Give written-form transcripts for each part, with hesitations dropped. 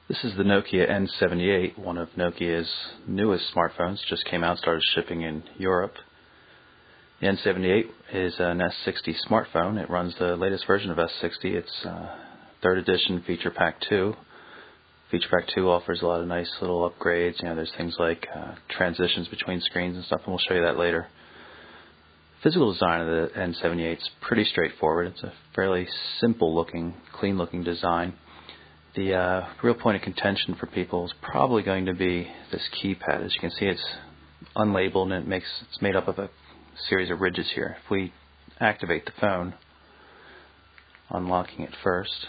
This is the Nokia N78, one of Nokia's newest smartphones. Just came out, started shipping in Europe. The N78 is an S60 smartphone. It runs the latest version of S60. It's 3rd edition Feature Pack 2. Feature Pack 2 offers a lot of nice little upgrades. There's things like transitions between screens and stuff, and we'll show you that later. Physical design of the N78 is pretty straightforward. It's a fairly simple looking, clean looking design. The real point of contention for people is probably going to be this keypad. As you can see, it's unlabeled and it's made up of a series of ridges here. If we activate the phone, unlocking it first,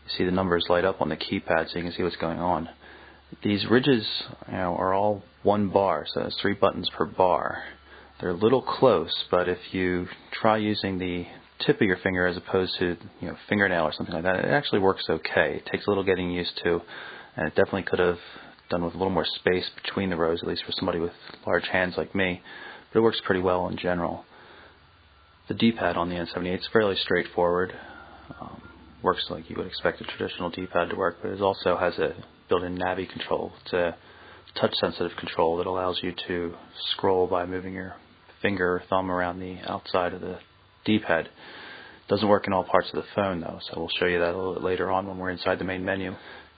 you see the numbers light up on the keypad so you can see what's going on. These ridges are all one bar, so there's 3 buttons per bar. They're a little close, but if you try using the tip of your finger as opposed to fingernail or something like that, it actually works okay. It takes a little getting used to, and it definitely could have done with a little more space between the rows, at least for somebody with large hands like me, but it works pretty well in general. The D-pad on the N78 is fairly straightforward. Works like you would expect a traditional D-pad to work, but it also has a built-in Navi control. It's a touch-sensitive control that allows you to scroll by moving your finger or thumb around the outside of the D-pad. Doesn't work in all parts of the phone though, so we'll show you that a little bit later on when we're inside the main menu.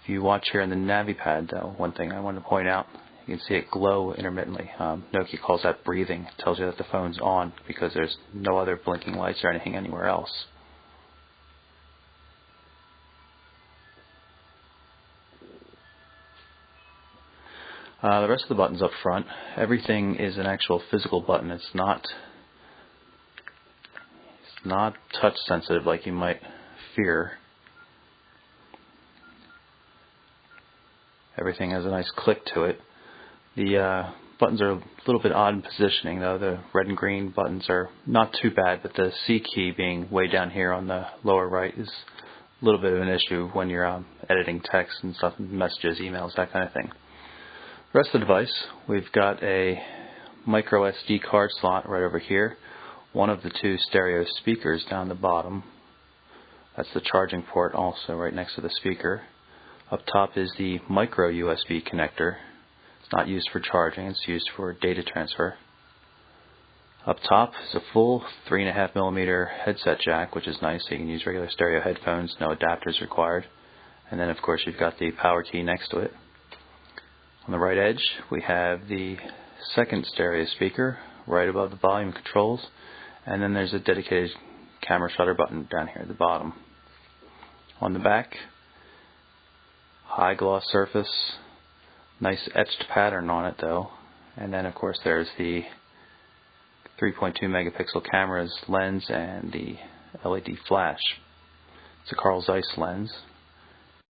If you watch here in the Navi pad though, one thing I wanted to point out, you can see it glow intermittently. Nokia calls that breathing. It tells you that the phone's on because there's no other blinking lights or anything anywhere else. The rest of the buttons up front, everything is an actual physical button. It's not touch sensitive like you might fear. Everything has a nice click to it. The buttons are a little bit odd in positioning though. The red and green buttons are not too bad, but the C key being way down here on the lower right is a little bit of an issue when you're editing text and stuff, messages, emails, that kind of thing. The rest of the device, we've got a micro SD card slot right over here. One of the 2 stereo speakers down the bottom. That's the charging port also right next to the speaker. Up top is the micro USB connector. It's not used for charging, it's used for data transfer. Up top is a full 3.5mm headset jack, which is nice, so you can use regular stereo headphones, no adapters required. And then of course you've got the power key next to it. On the right edge we have the 2nd stereo speaker right above the volume controls. And then there's a dedicated camera shutter button down here at the bottom. On the back, high gloss surface, nice etched pattern on it though. And then of course there's the 3.2 megapixel camera's lens and the LED flash. It's a Carl Zeiss lens.